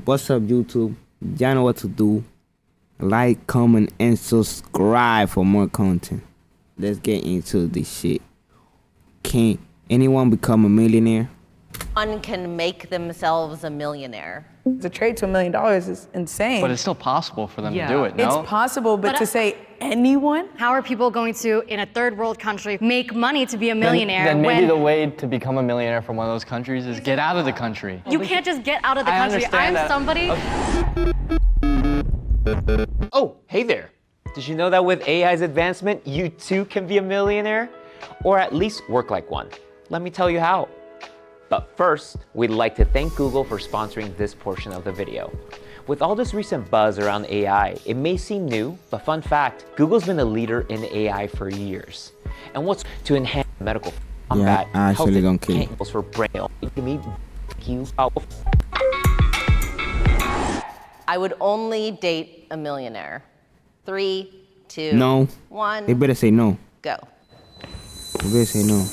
What's up, YouTube? Y'all know what to do. Like, comment, and subscribe for more content. Let's get into this shit. Can anyone become a millionaire? One can make themselves a millionaire. The trade to $1 million is insane. But it's still possible for them to do it, no? It's possible, but to say anyone? How are people going to, in a third world country, make money to be a millionaire Then maybe when the way to become a millionaire from one of those countries is get out of the country. you can't just get out of the I country? understand I'm that. somebody. Oh, hey there. Did you know that with AI's advancement, you too can be a millionaire? Or at least work like one. Let me tell you how. But first, we'd like to thank Google for sponsoring this portion of the video. With all this recent buzz around AI, it may seem new, but fun fact, Google's been a leader in AI for years. And what's to enhance medical combat, I actually don't care. for brain health. I would only date a millionaire. 3, 2, No. 1. They better say no. Go. They better say no.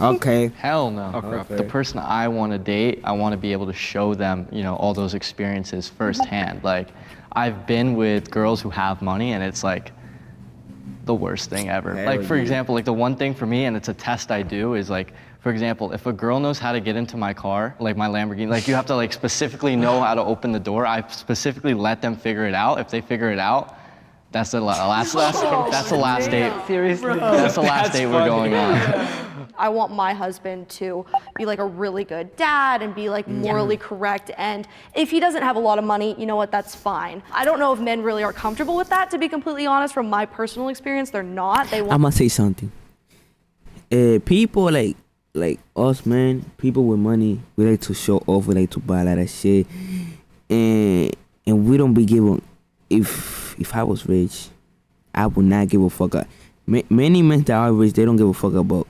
Okay. Hell no. Okay. The person I want to date, I want to be able to show them, all those experiences firsthand. Like, I've been with girls who have money, and it's like the worst thing ever. Like, for example, like the one thing for me, and it's a test I do, is like, for example, if a girl knows how to get into my car, like my Lamborghini, like you have to like specifically know how to open the door. I specifically let them figure it out. If they figure it out, that's the last date. Seriously? That's the last date we're going on. I want my husband to be like a really good dad and be like morally correct. And if he doesn't have a lot of money, you know what, that's fine. I don't know if men really are comfortable with that, to be completely honest. From my personal experience, they're not. They want. I'm gonna say something. People like us, man, people with money, we like to show off, we like to buy a lot of shit. And we don't be giving. If I was rich, I would not give a fuck. Many men that are rich, they don't give a fuck about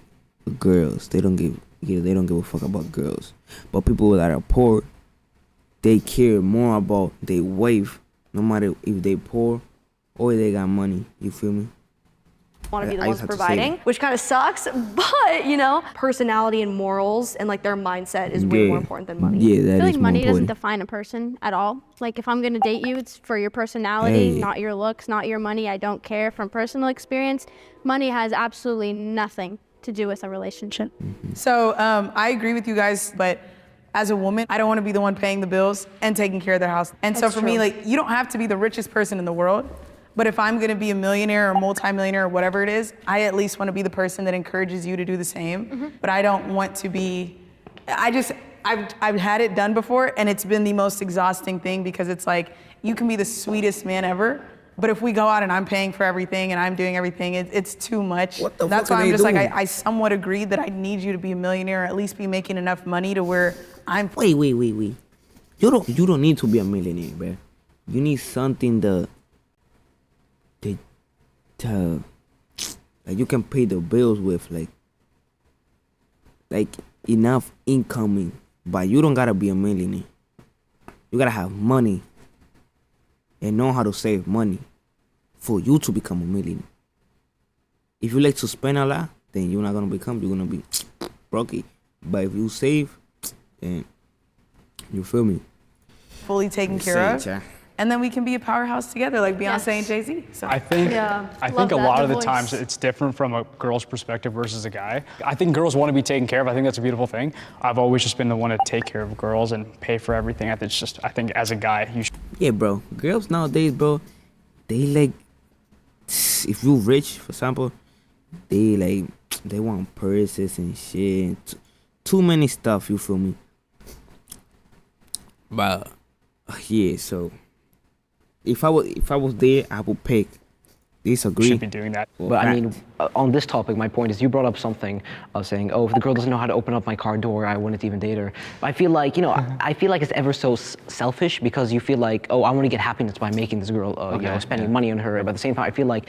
girls. They don't give a fuck about girls. But people that are poor, they care more about their wife, no matter if they poor or they got money. You feel me? Want to be the I ones just have to say providing, that. which kind of sucks, but personality and morals and like their mindset is way more important than money. Yeah, that I feel is like more money doesn't important. define a person at all. Like if I'm gonna date you, it's for your personality, not your looks, not your money. I don't care. From personal experience, money has absolutely nothing to do with a relationship. So I agree with you guys, but as a woman, I don't want to be the one paying the bills and taking care of their house. And so for me, like, you don't have to be the richest person in the world, but if I'm gonna be a millionaire or multimillionaire or whatever it is, I at least want to be the person that encourages you to do the same. But I don't want to be, I've had it done before, and it's been the most exhausting thing, because it's like, you can be the sweetest man ever, but if we go out and I'm paying for everything and I'm doing everything, it's too much. What the That's fuck why are I'm they just like, doing? I somewhat agree that I need you to be a millionaire, or at least be making enough money to where I'm. Wait. You don't need to be a millionaire, bro. You need something that like you can pay the bills with, like enough incoming. But you don't gotta be a millionaire. You gotta have money and know how to save money for you to become a millionaire. If you like to spend a lot, then you're not gonna become. You're gonna be broke. But if you save, then you feel me. Fully taken care of, and then we can be a powerhouse together, like Beyonce and Jay-Z. So I think love a that, lot the of the voice. times it's different from a girl's perspective versus a guy. I think girls want to be taken care of. I think that's a beautiful thing. I've always just been the one to take care of girls and pay for everything. I think as a guy, you should. Yeah, bro. Girls nowadays, bro, they like, if you rich, for example, they want purses and shit. Too many stuff, you feel me? But yeah, so if I was there, I would pick. Disagree. Should be doing that. But I mean, on this topic, my point is you brought up something saying, oh, if the girl doesn't know how to open up my car door, I wouldn't even date her. But I feel like, I feel like it's ever so selfish, because you feel like, oh, I want to get happiness by making this girl, spending money on her. But at the same time, I feel like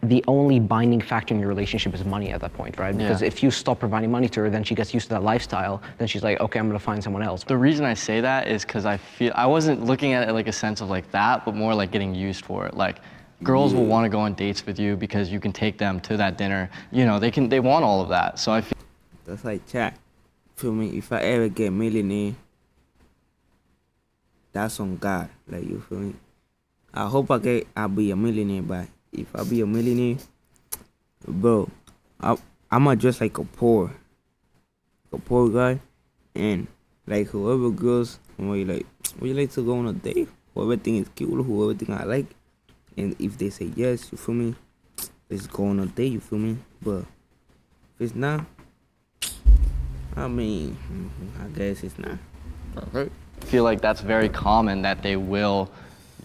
the only binding factor in your relationship is money at that point, right? Because if you stop providing money to her, then she gets used to that lifestyle. Then she's like, okay, I'm gonna find someone else. The reason I say that is because I wasn't looking at it like a sense of like that, but more like getting used for it. Like, girls will want to go on dates with you because you can take them to that dinner. They want all of that. So I feel That's like, chat. feel me? If I ever get millionaire, that's on God. Like, you feel me? I hope I'll be a millionaire, but if I be a millionaire, bro, I'ma dress like a poor guy, and like whoever girls, when you like to go on a date, whoever think is cute, whoever think I like, and if they say yes, you feel me? Let's go on a date, you feel me? But if it's not, I mean, I guess it's not. I feel like that's very common that they will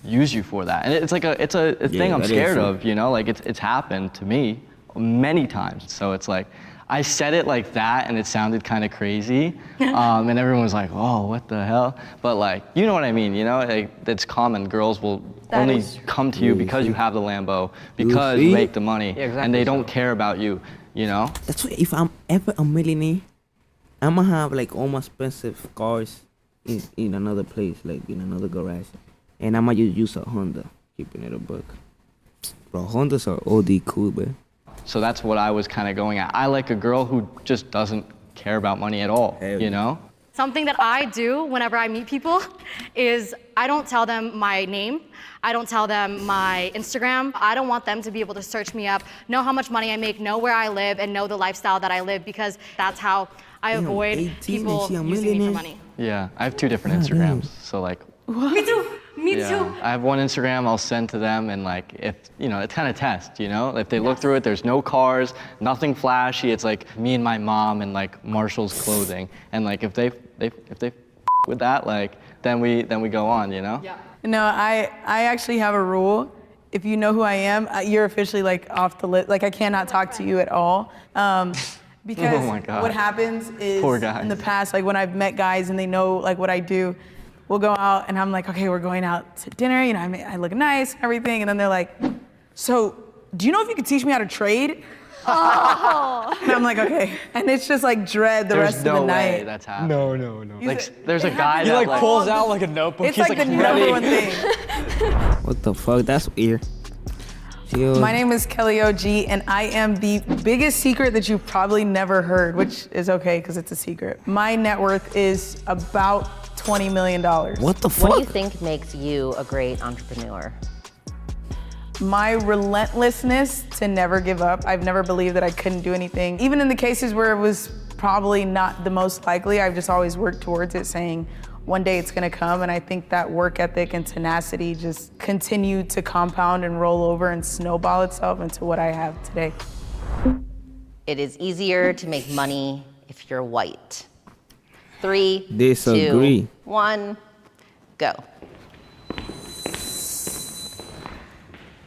use you for that, and it's like a thing I'm scared of. You know, like it's happened to me many times. So it's like I said it like that, and it sounded kind of crazy, and everyone was like, "Oh, what the hell?" But like, you know what I mean? You know, like, it's common. Girls will only come to you because you have the Lambo, because you make the money, and they don't care about you. You know? That's why if I'm ever a millionaire, I'ma have like all my expensive cars in another place, like in another garage, and I'ma just use a Honda, keeping it a buck. Bro, Hondas are OD cool, man. So that's what I was kind of going at. I like a girl who just doesn't care about money at all, you know? Something that I do whenever I meet people is I don't tell them my name. I don't tell them my Instagram. I don't want them to be able to search me up, know how much money I make, know where I live, and know the lifestyle that I live, because that's how I avoid people using me for money. Yeah, I have 2 different Instagrams, so like. Me too. Me too. I have one Instagram I'll send to them, and like, if you know, it's kind of test, you know. If they look through it, there's no cars, nothing flashy. It's like me and my mom and like Marshall's clothing, and like if they with that, like then we go on, you know. Yeah. No, I actually have a rule. If you know who I am, you're officially like off the list. Like I cannot talk to you at all. Because oh my God. What happens is Poor guys. In the past, like when I've met guys and they know like what I do, we'll go out and I'm like, okay, we're going out to dinner. You know, I look nice and everything. And then they're like, so do you know if you could teach me how to trade? Oh. And I'm like, okay. And it's just like dread the rest of the night. There's no way that's happening. No. Like, there's a guy He that like pulls out like a notebook. It's He's like the number one thing. What the fuck? That's weird. My name is Kelly OG, and I am the biggest secret that you've probably never heard, which is okay because it's a secret. My net worth is about $20 million. What the fuck? What do you think makes you a great entrepreneur? My relentlessness to never give up. I've never believed that I couldn't do anything. Even in the cases where it was probably not the most likely, I've just always worked towards it, saying one day it's gonna come. And I think that work ethic and tenacity just continue to compound and roll over and snowball itself into what I have today. It is easier to make money if you're white. 3, Disagree. 2, 1, go.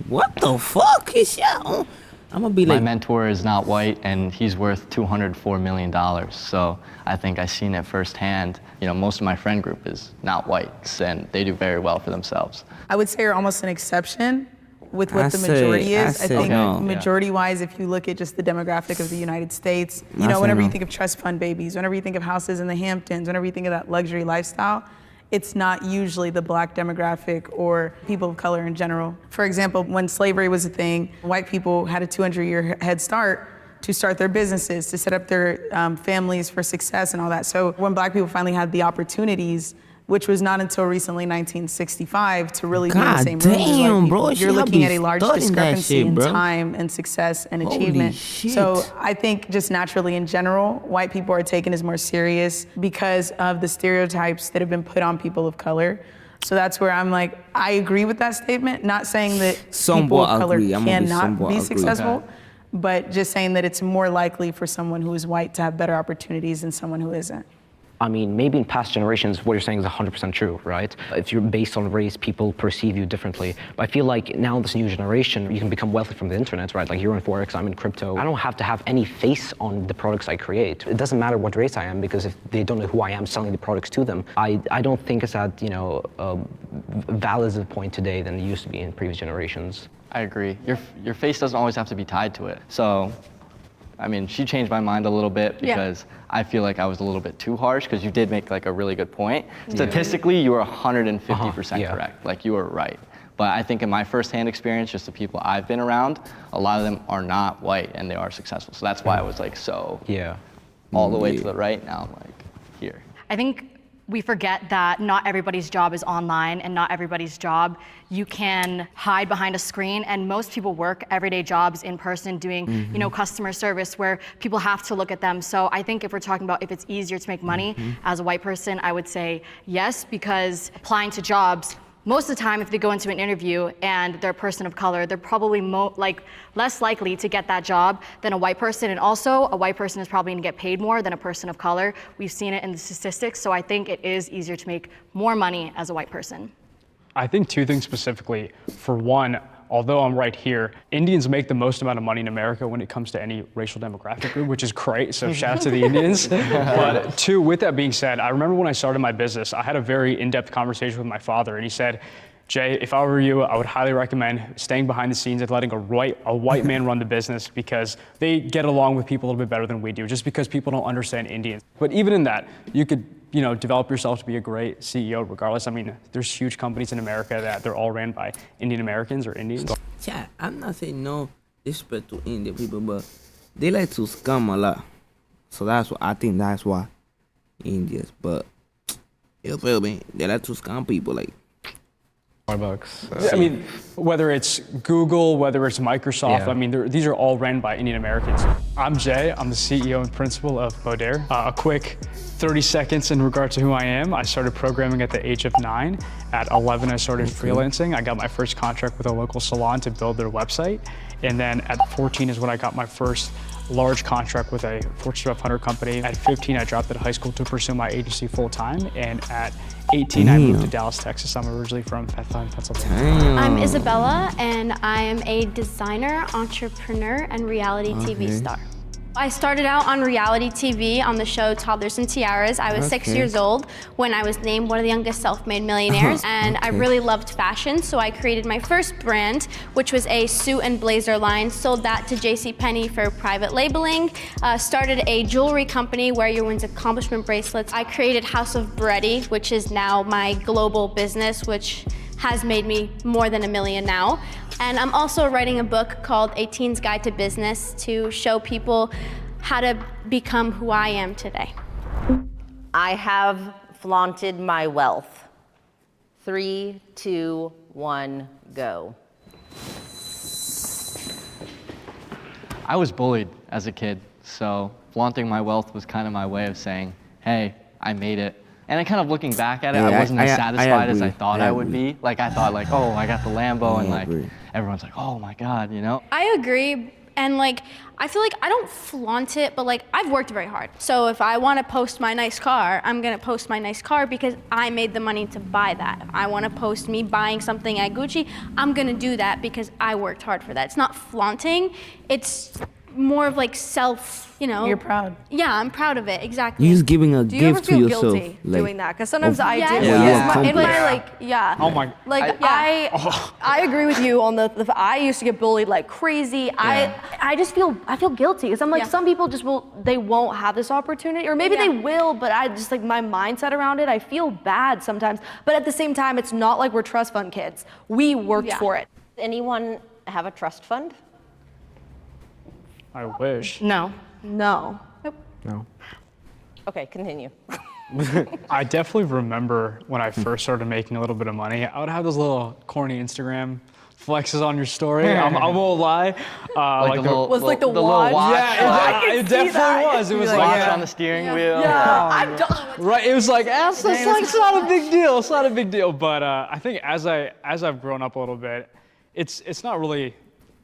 What the fuck is y'all? I'm gonna be like. My mentor is not white, and he's worth $204 million. So I think I've seen it firsthand. You know, most of my friend group is not whites, and they do very well for themselves. I would say you're almost an exception with what the majority is. I think majority-wise, if you look at just the demographic of the United States, you know, whenever you think of trust fund babies, whenever you think of houses in the Hamptons, whenever you think of that luxury lifestyle, it's not usually the Black demographic or people of color in general. For example, when slavery was a thing, white people had a 200-year head start to start their businesses, to set up their families for success and all that. So when Black people finally had the opportunities, which was not until recently 1965, to really be in the same room. Damn, bro, you're looking at a large discrepancy shit, in time and success and achievement. Shit. So I think just naturally in general, white people are taken as more serious because of the stereotypes that have been put on people of color. So that's where I'm like, I agree with that statement. Not saying that people of color cannot be successful, but just saying that it's more likely for someone who is white to have better opportunities than someone who isn't. I mean, maybe in past generations, what you're saying is 100% true, right? If you're based on race, people perceive you differently. But I feel like now this new generation, you can become wealthy from the internet, right? Like you're in Forex, I'm in crypto. I don't have to have any face on the products I create. It doesn't matter what race I am, because if they don't know who I am selling the products to them, I don't think it's that, you know, valid as a point today than it used to be in previous generations. I agree. Your face doesn't always have to be tied to it. So, I mean, she changed my mind a little bit because I feel like I was a little bit too harsh, because you did make like a really good point. Statistically, you are 150% correct. Like you were right. But I think in my firsthand experience, just the people I've been around, a lot of them are not white and they are successful. So that's why I was like all the way to the right. Now I'm like, I think we forget that not everybody's job is online and not everybody's job you can hide behind a screen, and most people work everyday jobs in person doing you know, customer service where people have to look at them. So I think if we're talking about if it's easier to make money as a white person, I would say yes, because applying to jobs, most of the time if they go into an interview and they're a person of color, they're probably less likely to get that job than a white person. And also a white person is probably gonna get paid more than a person of color. We've seen it in the statistics. So I think it is easier to make more money as a white person. I think two things specifically. For one, although I'm right here, Indians make the most amount of money in America when it comes to any racial demographic group, which is great, so shout out to the Indians. But two, with that being said, I remember when I started my business, I had a very in-depth conversation with my father, and he said, Jay, if I were you, I would highly recommend staying behind the scenes and letting a white man run the business, because they get along with people a little bit better than we do, just because people don't understand Indians. But even in that, you could, you know, develop yourself to be a great CEO regardless. I mean, there's huge companies in America that they're all ran by Indian Americans or Indians. Yeah, I'm not saying no disrespect to Indian people, but they like to scam a lot. So I think that's why Indians, but you feel me? They like to scam people like. $5. I mean, whether it's Google, whether it's Microsoft, I mean, these are all ran by Indian Americans. I'm Jay, I'm the CEO and principal of Millionaire. A quick 30 seconds in regard to who I am. I started programming at the age of 9. At 11, I started freelancing. I got my first contract with a local salon to build their website. And then at 14 is when I got my first large contract with a Fortune 500 company. At 15, I dropped out of high school to pursue my agency full time. And at 18, I moved to Dallas, Texas. I'm originally from Bethlehem, Pennsylvania. I'm Isabella, and I am a designer, entrepreneur, and reality TV star. I started out on reality TV on the show Toddlers and Tiaras. I was 6 years old when I was named one of the youngest self-made millionaires, and I really loved fashion, so I created my first brand, which was a suit and blazer line, sold that to JCPenney for private labeling, started a jewelry company where you win accomplishment bracelets. I created House of Bready, which is now my global business, which has made me more than $1 million now. And I'm also writing a book called A Teen's Guide to Business to show people how to become who I am today. I have flaunted my wealth. 3, 2, 1, go. I was bullied as a kid, so flaunting my wealth was kind of my way of saying, hey, I made it. And then kind of looking back at it, I wasn't as satisfied as I thought I would be. Like I thought like, oh, I got the Lambo, and like everyone's like, oh my God, you know? I agree, and like, I feel like I don't flaunt it, but like, I've worked very hard. So if I wanna post my nice car, I'm gonna post my nice car because I made the money to buy that. If I wanna post me buying something at Gucci, I'm gonna do that because I worked hard for that. It's not flaunting, it's more of like self, you know. You're proud. Yeah, I'm proud of it, exactly. You're just giving a Do you gift ever to feel yourself. guilty doing that? Because sometimes I do. Yeah. In my like, Oh my. like I agree with you on the I used to get bullied like crazy. I just feel guilty because I'm like, some people just they won't have this opportunity, or maybe they will, but I just like my mindset around it, I feel bad sometimes. But at the same time, it's not like we're trust fund kids. We worked for it. Anyone have a trust fund? I wish. No. No. No. Okay, continue. I definitely remember when I first started making a little bit of money, I would have those little corny Instagram flexes on your story. I won't lie. Like the Was like the little watch. Yeah, it definitely was. It was like watch on the steering wheel. I'm done. Right, it was like, it's not a big deal. It's not a big deal. But I think as I've grown up a little bit, it's not really.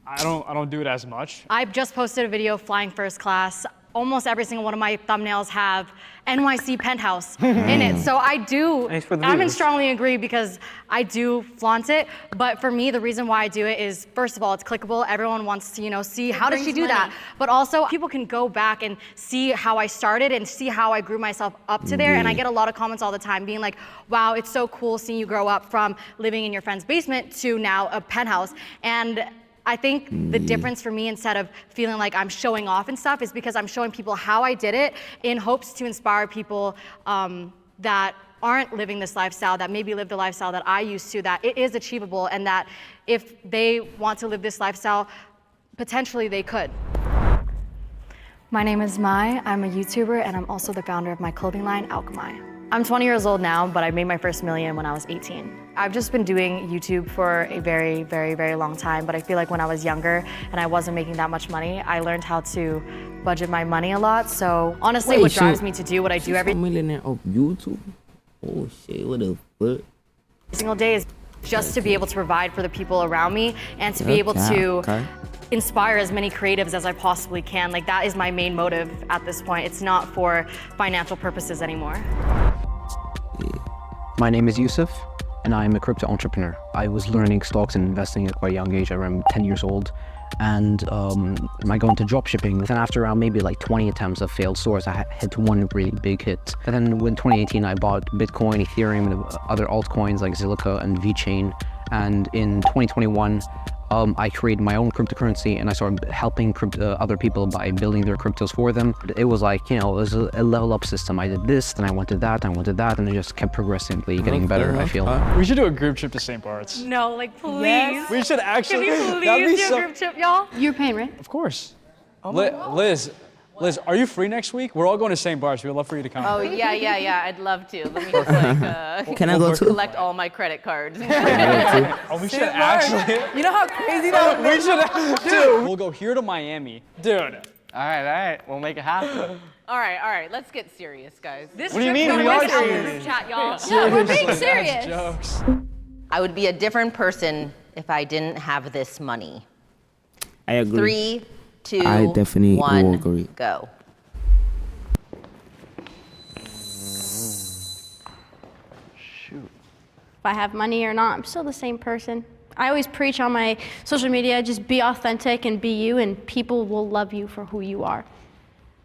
I don't do it as much. I just posted a video flying first class. Almost every single one of my thumbnails have NYC penthouse in it. So I do, I would strongly agree because I do flaunt it. But for me, the reason why I do it is, first of all, it's clickable. Everyone wants to, you know, see how does she do that? But also people can go back and see how I started and see how I grew myself up to there. And I get a lot of comments all the time being like, wow, it's so cool seeing you grow up from living in your friend's basement to now a penthouse. And I think the difference for me, instead of feeling like I'm showing off and stuff, is because I'm showing people how I did it in hopes to inspire people that aren't living this lifestyle, that maybe live the lifestyle that I used to, that it is achievable, and that if they want to live this lifestyle, potentially they could. My name is Mai. I'm a YouTuber, and I'm also the founder of my clothing line, Alchemy. I'm 20 years old now, but I made my first million when I was 18. I've just been doing YouTube for a very, very, very long time, but I feel like when I was younger and I wasn't making that much money, I learned how to budget my money a lot. So honestly, what drives me to do what I do every millionaire of YouTube? Oh shit, what the fuck? single day is just to be able to provide for the people around me and to be able to inspire as many creatives as I possibly can. Like that is my main motive at this point. It's not for financial purposes anymore. My name is Yusuf, and I'm a crypto entrepreneur. I was learning stocks and investing at quite a young age. I'm 10 years old, and I go into dropshipping. Then after around maybe like 20 attempts of failed stores, I hit one really big hit. And then in 2018, I bought Bitcoin, Ethereum, and other altcoins like Zilliqa and VeChain. And in 2021, I created my own cryptocurrency, and I started helping other people by building their cryptos for them. It was like, it was a level up system. I did this, then I wanted that, and it just kept progressively getting better, I feel. We should do a group trip to St. Bart's. No, like please. Yes. We should actually. Can you that'd be please do a group trip, y'all? You're paying, right? Of course. Liz, are you free next week? We're all going to St. Bart's. We'd love for you to come. Oh, yeah. I'd love to. Let me just like, Can I go too? collect all my credit cards. Oh, we should actually. You know how crazy that would We be? should. Dude, we'll go here to Miami. Dude. All right, we'll make it happen. All right, let's get serious, guys. This What do you trip's mean? going We are with our serious. group chat, y'all. No, we're being serious. Jokes. I would be a different person if I didn't have this money. I agree. 3, 2, I definitely will 1, agree. go. If I have money or not, I'm still the same person. I always preach on my social media, just be authentic and be you, and people will love you for who you are.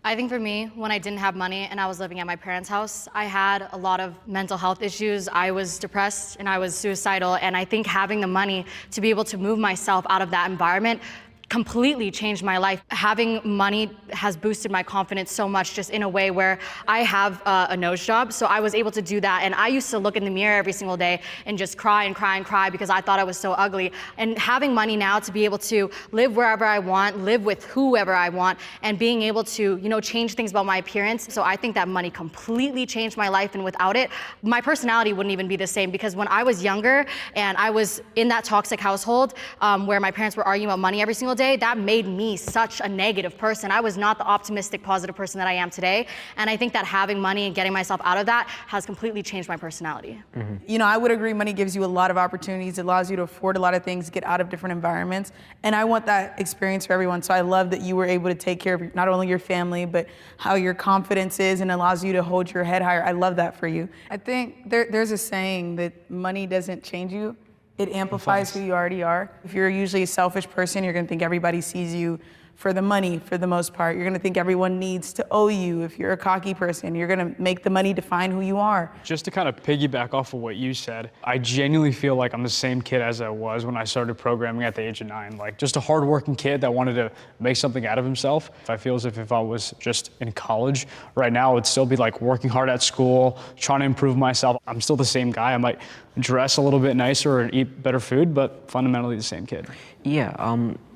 I think for me, when I didn't have money and I was living at my parents' house, I had a lot of mental health issues. I was depressed and I was suicidal, and I think having the money to be able to move myself out of that environment completely changed my life. Having money has boosted my confidence so much, just in a way where I have a nose job, so I was able to do that. And I used to look in the mirror every single day and just cry and cry and cry because I thought I was so ugly. And having money now to be able to live wherever I want, live with whoever I want, and being able to, change things about my appearance. So I think that money completely changed my life, and without it, my personality wouldn't even be the same. Because when I was younger and I was in that toxic household where my parents were arguing about money every single day, that made me such a negative person. I was not the optimistic, positive person that I am today. And I think that having money and getting myself out of that has completely changed my personality. Mm-hmm. I would agree money gives you a lot of opportunities. It allows you to afford a lot of things, get out of different environments. And I want that experience for everyone. So I love that you were able to take care of not only your family, but how your confidence is, and allows you to hold your head higher. I love that for you. I think there's a saying that money doesn't change you. It amplifies who you already are. If you're usually a selfish person, you're gonna think everybody sees you for the money for the most part. You're gonna think everyone needs to owe you. If you're a cocky person, you're gonna make the money define who you are. Just to kind of piggyback off of what you said, I genuinely feel like I'm the same kid as I was when I started programming at the age of 9. Like just a hardworking kid that wanted to make something out of himself. I feel as if I was just in college right now, I would still be like working hard at school, trying to improve myself. I'm still the same guy. I might dress a little bit nicer and eat better food, but fundamentally the same kid. Yeah,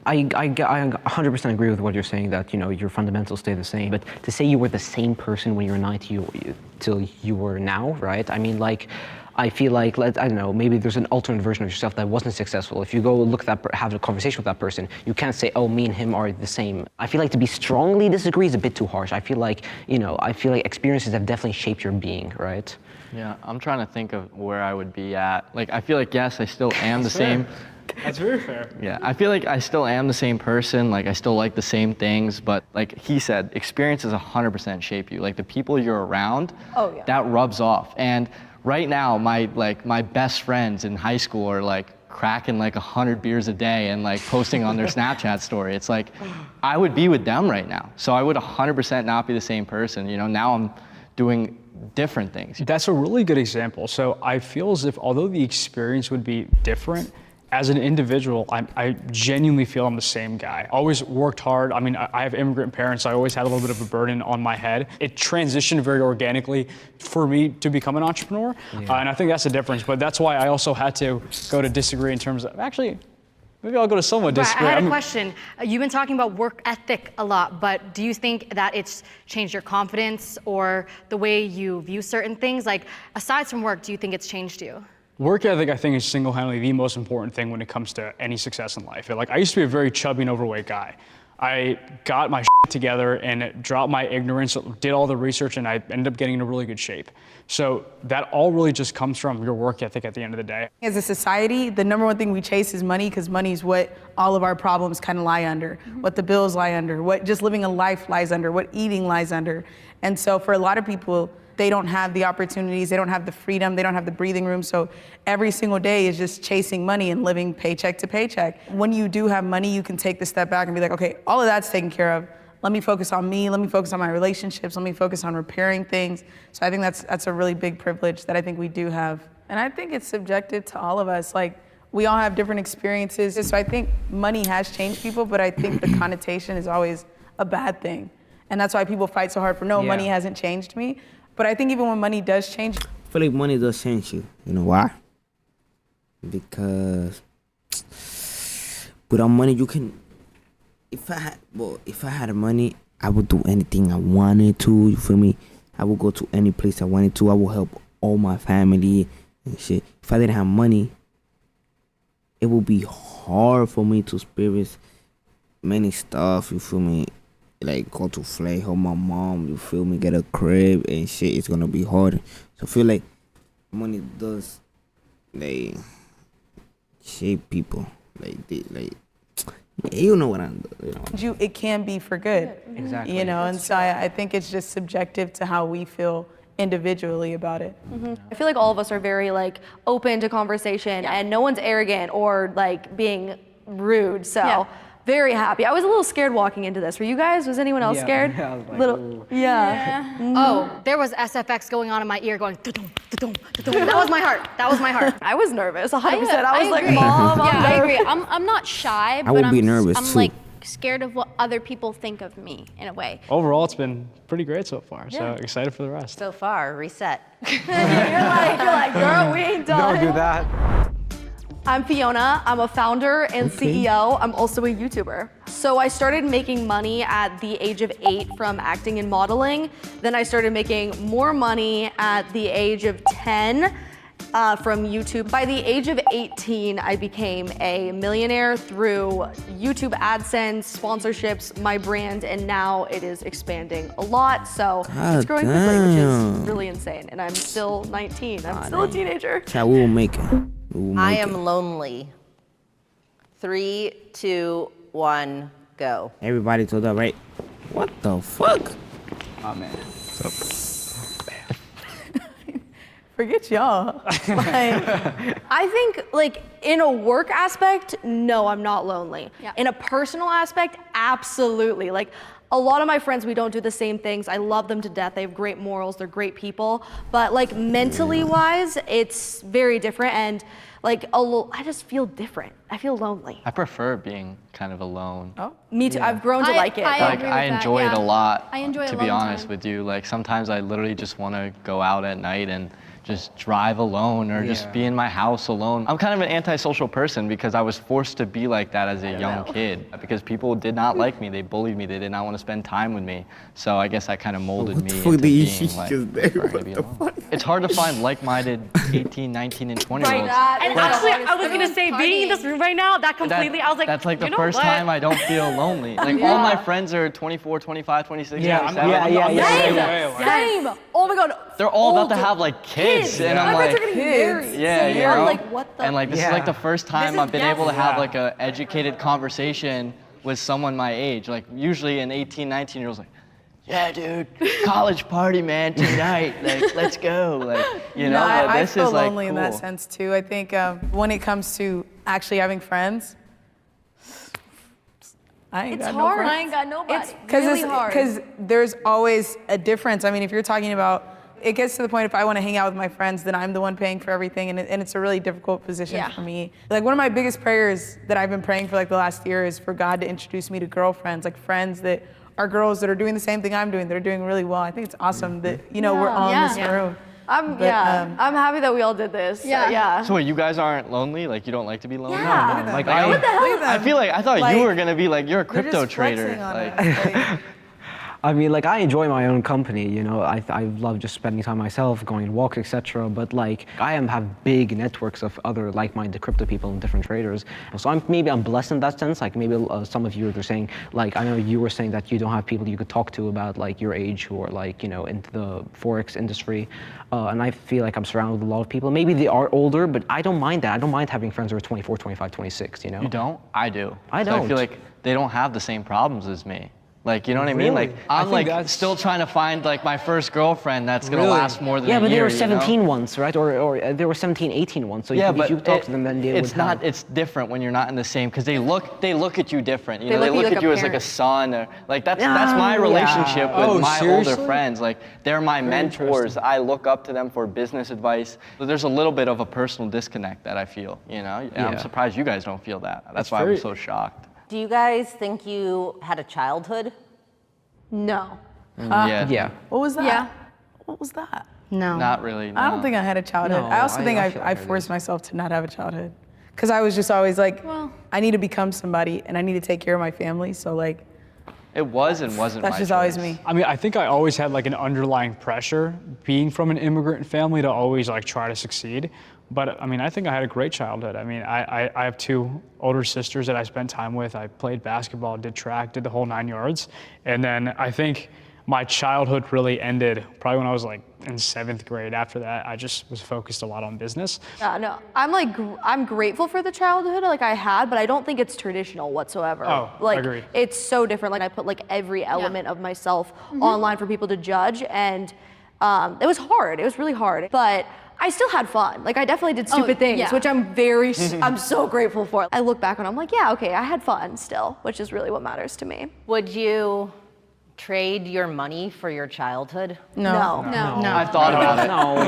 I 100% agree with what you're saying, that your fundamentals stay the same. But to say you were the same person when you were 9 till you were now, right? I mean, like, I feel like, I don't know, maybe there's an alternate version of yourself that wasn't successful. If you go look at that, have a conversation with that person, you can't say, oh, me and him are the same. I feel like to be strongly disagree is a bit too harsh. I feel like experiences have definitely shaped your being, right? Yeah, I'm trying to think of where I would be at. Like, I feel like, yes, I still am the same. That's very fair. Yeah, I feel like I still am the same person. Like, I still like the same things, but like he said, experiences 100% shape you. Like, the people you're around, that rubs off. And right now, my best friends in high school are like cracking like 100 beers a day and like posting on their Snapchat story. It's like, I would be with them right now. So I would 100% not be the same person. Now I'm doing different things. That's a really good example. So I feel as if although the experience would be different, as an individual, I genuinely feel I'm the same guy. Always worked hard. I mean, I have immigrant parents. I always had a little bit of a burden on my head. It transitioned very organically for me to become an entrepreneur. And I think that's the difference. But that's why I also had to go to disagree in terms of, actually, Maybe I'll go to someone Right, disagree. I had a question. You've been talking about work ethic a lot, but do you think that it's changed your confidence or the way you view certain things? Like, aside from work, do you think it's changed you? Work ethic, I think, is single-handedly the most important thing when it comes to any success in life. Like, I used to be a very chubby and overweight guy. I got my shit together and dropped my ignorance, did all the research, and I ended up getting into really good shape. So that all really just comes from your work ethic at the end of the day. As a society, the number one thing we chase is money, because money is what all of our problems kind of lie under, what the bills lie under, what just living a life lies under, what eating lies under. And so for a lot of people, they don't have the opportunities, they don't have the freedom, they don't have the breathing room. So every single day is just chasing money and living paycheck to paycheck. When you do have money, you can take the step back and be like, okay, all of that's taken care of. Let me focus on me, let me focus on my relationships, let me focus on repairing things. So I think that's a really big privilege that I think we do have. And I think it's subjective to all of us. Like, we all have different experiences. So I think money has changed people, but I think the connotation is always a bad thing. And that's why people fight so hard for, no, money hasn't changed me. But I think even when money does change, I feel like money does change you. You know why? Because without money, you can. If I had money, I would do anything I wanted to. You feel me? I would go to any place I wanted to. I would help all my family and shit. If I didn't have money, it would be hard for me to experience many stuff. You feel me? Like go to Flake, help my mom, you feel me, get a crib and shit. It's gonna be hard. So I feel like money does like shape people. You know what I'm doing. it can be for good. Exactly. You know, and so I think it's just subjective to how we feel individually about it. I feel like all of us are very like open to conversation and no one's arrogant or like being rude. So very happy. I was a little scared walking into this. Were you guys? Was anyone else scared? Yeah, I was like, ooh. Oh, there was SFX going on in my ear going, da-dum, da-dum, da-dum. That was my heart. That was my heart. I was nervous, 100%. I was like, agree. Mom, I agree. I'm not shy, but would be nervous, I'm too. like scared of what other people think of me in a way. Overall, it's been pretty great so far, so excited for the rest. So far, reset. you're like, girl, we ain't done. Don't do that. I'm Fiona. I'm a founder and CEO. I'm also a YouTuber. So I started making money at the age of 8 from acting and modeling. Then I started making more money at the age of 10 from YouTube. By the age of 18, I became a millionaire through YouTube AdSense, sponsorships, my brand, and now it is expanding a lot. So it's growing quickly, which is really insane. And I'm still 19. I'm still a teenager. Child, we will make it. I am lonely. 3, 2, 1, go. Everybody told that, right? What the fuck? Oh man. Forget y'all. I think like in a work aspect, no, I'm not lonely. Yeah. In a personal aspect, absolutely. Like a lot of my friends, we don't do the same things. I love them to death. They have great morals. They're great people. But like mentally wise, it's very different. And like I just feel different. I feel lonely. I prefer being kind of alone. Oh, me too. I've grown to like it. I Like agree with I that, enjoy it yeah. a lot. I enjoy to be alone honest time. with you. Like sometimes I literally just want to go out at night and just drive alone or just be in my house alone. I'm kind of an antisocial person because I was forced to be like that as a young kid because people did not like me. They bullied me. They did not want to spend time with me. So I guess that kind of molded me into being like preferring to be alone. It's hard to find like-minded 18, 19, and 20-year-olds. And actually, I was gonna say, being in this room right now, that completely, I was like, that's like the you know first what? time I don't feel lonely. Like all my friends are 24, 25, 26, Yeah, 27. Same. Oh my God. They're all about to have like kids, and I'm My friends like, are getting married. yeah, you I'm know? like, what the? And like this is like the first time I've been able to have like a educated conversation with someone my age. Like usually an 18, 19-year-old's like, yeah, dude, college party, man, tonight. Like, let's go. Like, you know, but I this feel is like lonely in that sense too. I think when it comes to actually having friends, I ain't It's got hard. no I friends. ain't got nobody. It's really hard. Because there's always a difference. I mean, if you're talking about, it gets to the point if I want to hang out with my friends, then I'm the one paying for everything, and it's a really difficult position for me. Like one of my biggest prayers that I've been praying for like the last year is for God to introduce me to girlfriends, like friends that are girls that are doing the same thing I'm doing, that are doing really well. I think it's awesome that, you know, we're all in this room. I'm happy that we all did this. Yeah. So wait, you guys aren't lonely? Like you don't like to be lonely? Yeah. Like What the hell? I feel like I thought Like, you were gonna be like you're a They're crypto just flexing trader. on Like, us. Like, I mean, like, I enjoy my own company, you know, I love just spending time myself, going on walks, etc. But like, have big networks of other like-minded crypto people and different traders. So maybe I'm blessed in that sense. Like maybe some of you are saying, like, I know you were saying that you don't have people you could talk to about like your age who are like, you know, into the Forex industry. And I feel like I'm surrounded with a lot of people. Maybe they are older, but I don't mind that. I don't mind having friends who are 24, 25, 26, you know? you don't? I do. I So don't. I feel like they don't have the same problems as me. Like, you know what I mean? Really? Like, I I'm think like that's- still trying to find like my first girlfriend that's gonna Really? last more than Yeah, a but year. they were you know? 17 once, right? Or they were 17, 18 once. So Yeah, if but you talk to them, then they it's would not. have... It's different when you're not in the same because they look at you different. You They know, they look look at at you you like as a like a parent. son or like that's my relationship with Oh, my seriously? older friends. Like they're my mentors. I look up to them for business advice. But there's a little bit of a personal disconnect that I feel. You know, and I'm Yeah. surprised you guys don't feel that. That's why I very- was so shocked. Do you guys think you had a childhood? No. Yeah. what was that? Yeah. What was that? No. Not really. I don't no. think I had a childhood. No, I also think I feel I like I forced myself to not have a childhood. Because I was just always like, Well- I need to become somebody and I need to take care of my family. So like, It was and wasn't. that's my just always choice. me. I mean, I think I always had like an underlying pressure being from an immigrant family to always like try to succeed. But I mean, I think I had a great childhood. I mean, I have two older sisters that I spent time with. I played basketball, did track, did the whole 9 yards. And then I think my childhood really ended probably when I was like in 7th grade. After that, I just was focused a lot on business. Yeah, no. I'm grateful for the childhood like I had, but I don't think it's traditional whatsoever. Oh, like agreed. it's so different. Like I put like every element of myself online for people to judge, and it was hard. It was really hard, but I still had fun. Like I definitely did stupid things, yeah. which I'm so grateful for. I look back and I'm like, yeah, okay, I had fun still, which is really what matters to me. Would you trade your money for your childhood? No. No. No. I thought about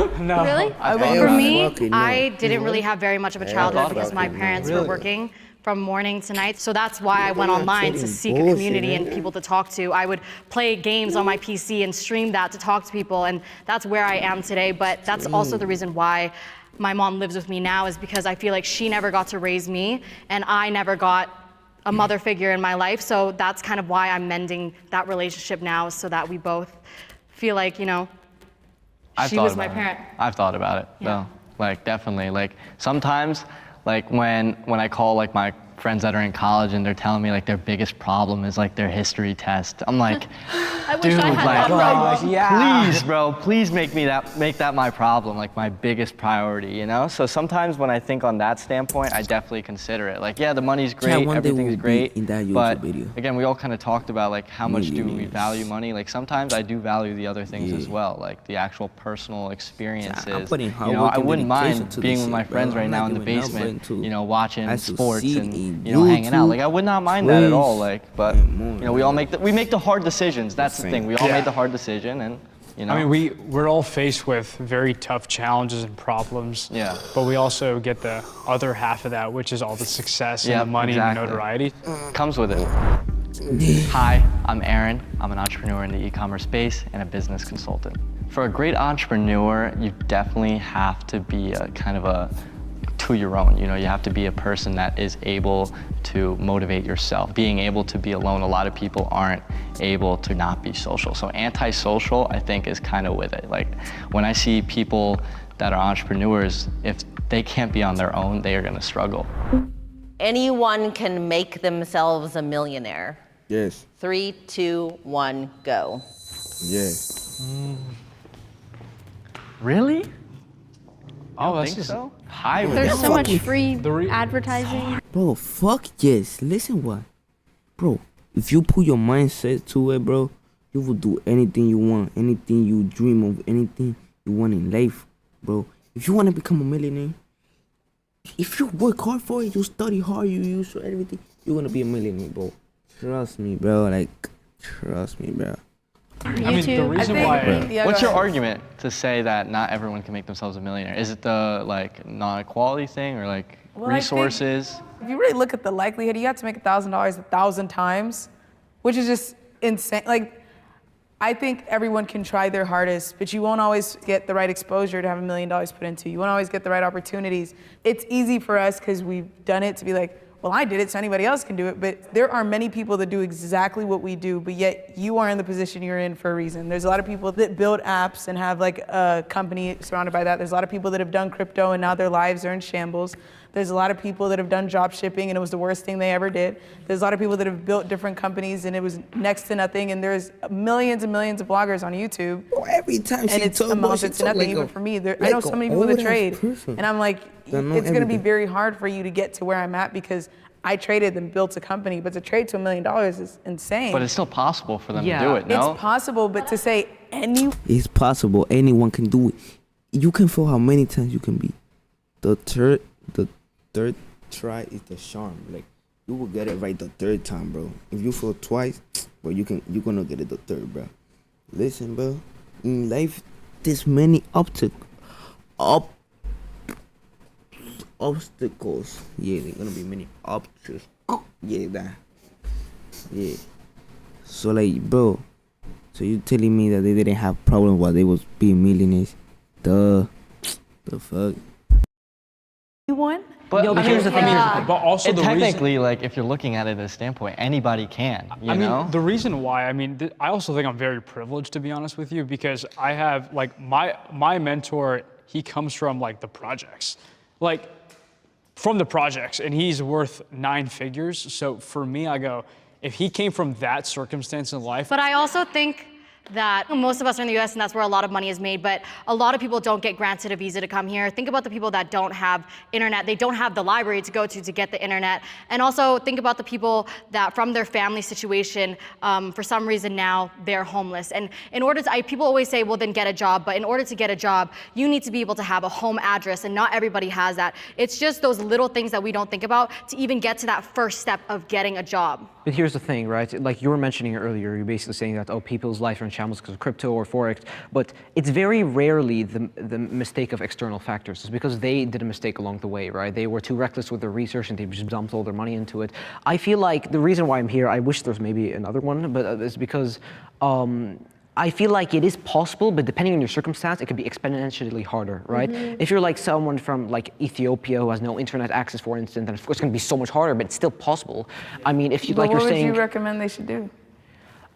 it. No. Really? For me, Fucking no. I didn't really have very much of a childhood because my fucking no. parents were working from morning to night. So that's why I went online to seek a bullshit, community and man. people to talk to. I would play games on my PC and stream that to talk to people, and that's where I am today. But that's also the reason why my mom lives with me now, is because I feel like she never got to raise me and I never got a mother figure in my life. So that's kind of why I'm mending that relationship now, so that we both feel like, you know, I've she thought was my about it. parent. I've thought about it, though. Like, definitely. Like, sometimes, like, when I call, like, my friends that are in college and they're telling me, like, their biggest problem is, like, their history test, I'm like, I wish dude, I had like, that problem. please, bro, please make that my problem, like, my biggest priority, you know? So sometimes when I think on that standpoint, I definitely consider it. Like, yeah, the money's great, one day everything's we'll be great, in that YouTube but video. again, we all kind of talked about, like, how much do we Millionaires. value money? Like, sometimes I do value the other things as Yeah. well, like the actual personal experiences. putting hard You know, work I and wouldn't dedication mind to being this with my shit, bro. friends right I'm now not in the giving up basement, until you know, watching I sports succeed and, in you know, hanging out. YouTube, Like, I would not mind that at all, Twitch, like, but, and more, you know, we make the hard decisions. That's the Same. thing. We all made the hard decision, and, you know. I mean, we're all faced with very tough challenges and problems. Yeah. But we also get the other half of that, which is all the success and Yep, the money exactly. and notoriety. Comes with it. Hi, I'm Aaron. I'm an entrepreneur in the e-commerce space and a business consultant. For a great entrepreneur, you definitely have to be a kind of a to your own. You know, you have to be a person that is able to motivate yourself. Being able to be alone, a lot of people aren't able to not be social. So antisocial, I think, is kind of with it. Like, when I see people that are entrepreneurs, if they can't be on their own, they are gonna struggle. Anyone can make themselves a millionaire. Yes. 3, 2, 1, go. Yes. Really? Oh, I that's think just so. I would. There's so much free re- advertising. Bro, fuck yes. Listen what? Bro, if you put your mindset to it, bro, you will do anything you want, anything you dream of, anything you want in life, bro. If you want to become a millionaire, if you work hard for it, you study hard, you use for everything, you're going to be a millionaire, bro. Trust me, bro. Like, trust me, bro. I mean, the YouTube. reason why. Yeah, What's go your ahead. argument to say that not everyone can make themselves a millionaire? Is it the like non-equality thing, or like Well, I think- resources? If you really look at the likelihood, you have to make $1,000 1,000 times, which is just insane. Like, I think everyone can try their hardest, but you won't always get the right exposure to have $1 million put into you. You won't always get the right opportunities. It's easy for us because we've done it to be like, well, I did it, so anybody else can do it. But there are many people that do exactly what we do, but yet you are in the position you're in for a reason. There's a lot of people that build apps and have like a company surrounded by that. There's a lot of people that have done crypto and now their lives are in shambles. There's a lot of people that have done drop shipping and it was the worst thing they ever did. There's a lot of people that have built different companies and it was next to nothing. And there's millions and millions of bloggers on YouTube. Oh, every time she and it's amounted to nothing. Even for me, I know so many people that trade, and I'm like, it's going to be very hard for you to get to where I'm at because I traded and built a company, but to trade to $1 million is insane. But it's still possible for them to do it, no? It's possible, but to say it's possible, anyone can do it. You can feel how many times you can be. The third try is the charm. Like, you will get it right the third time, bro. If you fail twice, bro, you're gonna get it the third, bro. Listen, bro, in life, there's many obstacles. Yeah, there's gonna be many obstacles. Yeah, that. Yeah. So like, bro, so you telling me that they didn't have problems while they was being millionaires? The fuck. You won? But here's the thing. But also the technically, like, if you're looking at it as a standpoint, anybody can. You know? The reason why, I also think I'm very privileged, to be honest with you, because I have like my mentor. He comes from like the projects, and he's worth 9 figures. So for me, I go, if he came from that circumstance in life. But I also think that most of us are in the US and that's where a lot of money is made, but a lot of people don't get granted a visa to come here. Think about the people that don't have internet. They don't have the library to go to get the internet. And also think about the people that from their family situation, for some reason now they're homeless. And in order to, people always say, well, then get a job. But in order to get a job, you need to be able to have a home address, and not everybody has that. It's just those little things that we don't think about to even get to that first step of getting a job. But here's the thing, right? Like you were mentioning earlier, you're basically saying that, oh, people's lives are in shambles because of crypto or Forex, but it's very rarely the mistake of external factors. It's because they did a mistake along the way, right? They were too reckless with their research and they just dumped all their money into it. I feel like the reason why I'm here, I wish there's maybe another one, but it's because I feel like it is possible, but depending on your circumstance, it could be exponentially harder, right? Mm-hmm. If you're like someone from like Ethiopia who has no internet access, for instance, then of course it's gonna be so much harder, but it's still possible. I mean, if you like, you're saying. What would you recommend they should do?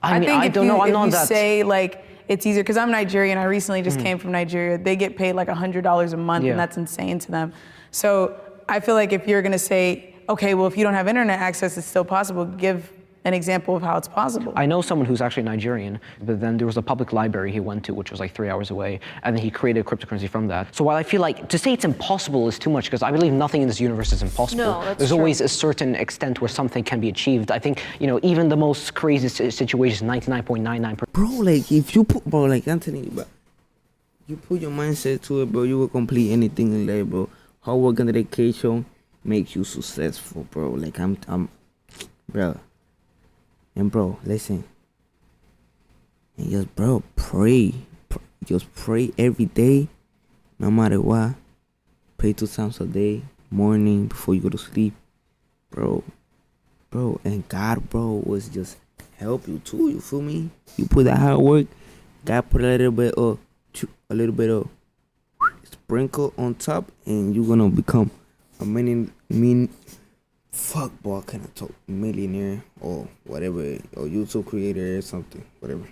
I mean, I don't know. I'm not that. If you say like it's easier, because I'm Nigerian. I recently just came from Nigeria. They get paid like $100 a month, and that's insane to them. So I feel like if you're gonna say, okay, well, if you don't have internet access, it's still possible. Give an example of how it's possible. I know someone who's actually Nigerian, but then there was a public library he went to, which was like 3 hours away, and then he created cryptocurrency from that. So while I feel like to say it's impossible is too much, because I believe nothing in this universe is impossible. No, that's There's true. always a certain extent where something can be achieved. I think, you know, even the most crazy situations, 99.99%. Bro, like if you put, bro, like Anthony, but you put your mindset to it, bro, you will complete anything in life, bro. Hard work and dedication makes you successful, bro. Like I'm, bro. And bro, listen. And just, bro, pray. Just pray every day, no matter what. Pray 2 times a day, morning, before you go to sleep. Bro, and God, bro, was just help you too, you feel me? You put that hard work, God put a little bit of sprinkle on top, and you're gonna become a fuckball kind of talk, millionaire or whatever, or YouTube creator or something, whatever.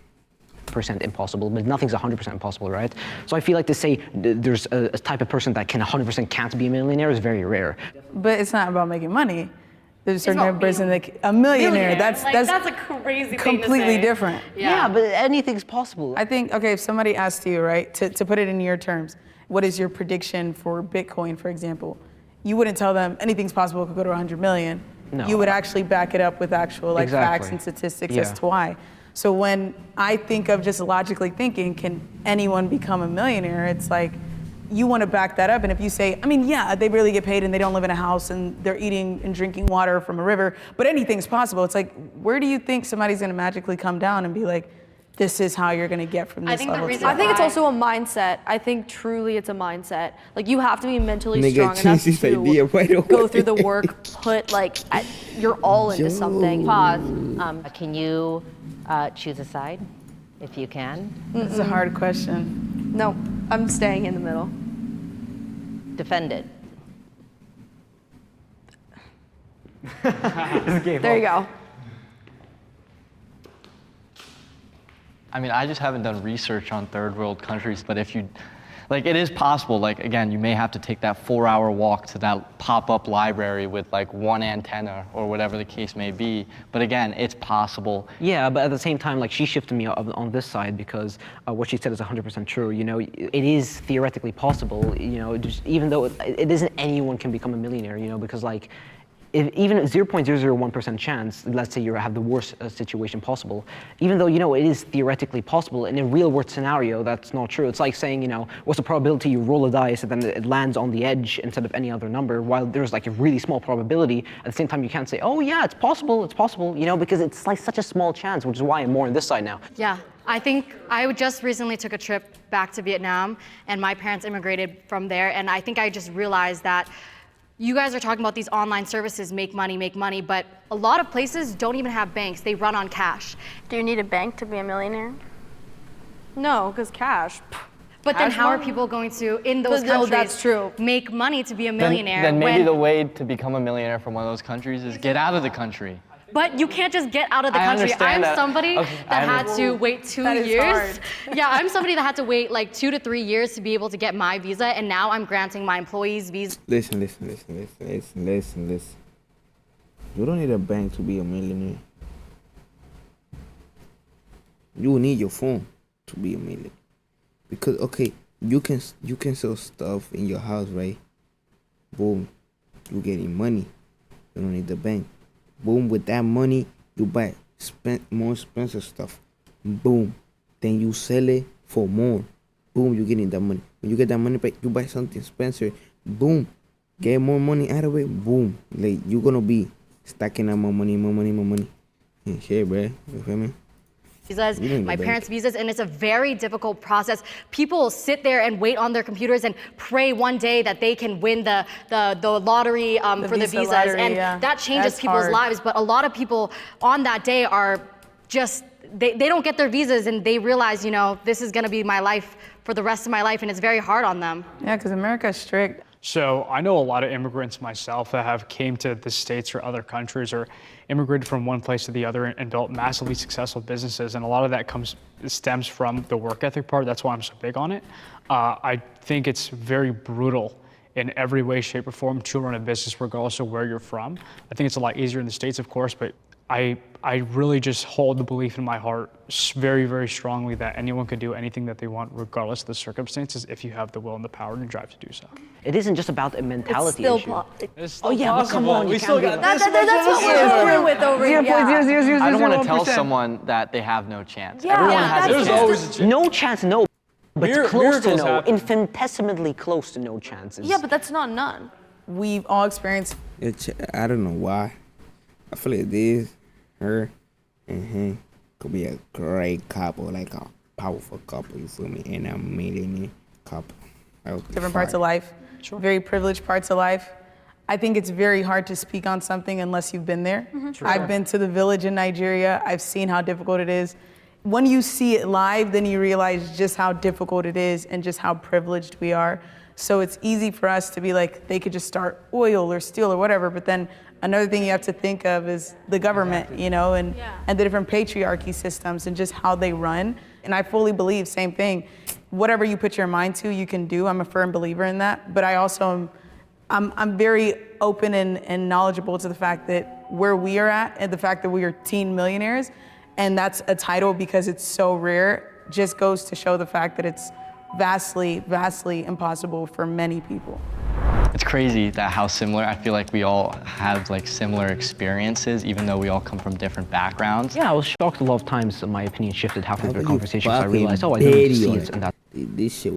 % impossible, but nothing's 100% impossible, right? So I feel like to say there's a type of person that can 100% can't be a millionaire is very rare. But it's not about making money. There's a certain type of person that a millionaire. That's a crazy completely thing to say. Different. Yeah, but anything's possible. I think, okay, if somebody asked you, right, to put it in your terms, what is your prediction for Bitcoin, for example? You wouldn't tell them anything's possible, it could go to 100 million. No. You would actually back it up with actual facts and statistics as to why. So when I think of just logically thinking, can anyone become a millionaire? It's like, you want to back that up. And if you say, I mean, yeah, they barely get paid and they don't live in a house and they're eating and drinking water from a river, but anything's possible. It's like, where do you think somebody's going to magically come down and be like, this is how you're gonna get from this level. I think it's also a mindset. I think truly it's a mindset. Like you have to be mentally strong enough to go through the work, put like your all into something. Pause. Can you choose a side? if you can. This is a hard question. No, I'm staying in the middle. Defend it. There you go. I mean, I just haven't done research on third world countries, but if you, like, it is possible. Like, again, you may have to take that 4-hour walk to that pop-up library with like one antenna or whatever the case may be. But again, it's possible. Yeah, but at the same time, like, she shifted me on this side because what she said is 100% true. You know, it is theoretically possible, you know, just, even though it isn't anyone can become a millionaire, you know, because like, even 0.001% chance, let's say you have the worst situation possible, even though, you know, it is theoretically possible, in a real world scenario, that's not true. It's like saying, you know, what's the probability you roll a dice and then it lands on the edge instead of any other number, while there's like a really small probability. At the same time, you can't say, oh yeah, it's possible, you know, because it's like such a small chance, which is why I'm more on this side now. Yeah, I think I just recently took a trip back to Vietnam, and my parents immigrated from there, and I think I just realized that you guys are talking about these online services make money, but a lot of places don't even have banks. They run on cash. Do you need a bank to be a millionaire? No, because cash. But then how are people going to, in those countries, that's true. make money to be a millionaire? Then maybe the way to become a millionaire from one of those countries is get out of the country. But you can't just get out of the I country. understand I'm that. somebody Okay, that had to wait 2 That is years. hard. Yeah, I'm somebody that had to wait like 2 to 3 years to be able to get my visa, and now I'm granting my employees visa. Listen. You don't need a bank to be a millionaire. You need your phone to be a millionaire. Because okay, you can sell stuff in your house, right? Boom, you getting money. You don't need the bank. Boom, with that money, you buy more expensive stuff. Boom, then you sell it for more. Boom, you getting that money. When you get that money back, you buy something expensive. Boom, get more money out of it. Boom, like you gonna be stacking up more money. Yeah, shit, bro. You feel me? Visas, my parents' visas, and it's a very difficult process. People sit there and wait on their computers and pray one day that they can win the lottery for the visas, lottery, and yeah. that changes That's people's hard. lives. But a lot of people on that day are just, they don't get their visas, and they realize, you know, this is gonna be my life for the rest of my life, and it's very hard on them. Yeah, because America's strict. So I know a lot of immigrants myself that have came to the States or other countries or immigrated from one place to the other and built massively successful businesses. And a lot of that stems from the work ethic part. That's why I'm so big on it. I think it's very brutal in every way, shape, or form to run a business regardless of where you're from. I think it's a lot easier in the States, of course, but I really just hold the belief in my heart very, very strongly that anyone can do anything that they want regardless of the circumstances if you have the will and the power and the drive to do so. It isn't just about a mentality It's issue. still Oh yeah, but come on, We you still can't got be this like, That's what we're through with over here. Yeah. I don't want to tell someone that they have no chance. Yeah, Everyone yeah, has a that's chance. always a chance. no chance, no, but close to miracles no, happen. infinitesimally close to no chances. Yeah, but that's not none. We've all experienced. I don't know why. I feel like this, her, and him could be a great couple, like a powerful couple, you feel me? And a millionaire couple. Different parts of life, very privileged parts of life. I think it's very hard to speak on something unless you've been there. I've been to the village in Nigeria. I've seen how difficult it is. When you see it live, then you realize just how difficult it is and just how privileged we are. So it's easy for us to be like, they could just start oil or steel or whatever, but then another thing you have to think of is the government, you know, and the different patriarchy systems and just how they run. And I fully believe, same thing, whatever you put your mind to, you can do. I'm a firm believer in that. But I also I'm very open and knowledgeable to the fact that where we are at and the fact that we are teen millionaires, and that's a title because it's so rare, just goes to show the fact that it's vastly, vastly impossible for many people. It's crazy that how similar, I feel like we all have like similar experiences, even though we all come from different backgrounds. Yeah, I was shocked a lot of times my opinion shifted halfway through the you conversation because I fucking realized, oh, I didn't see idiot. it and that. This shit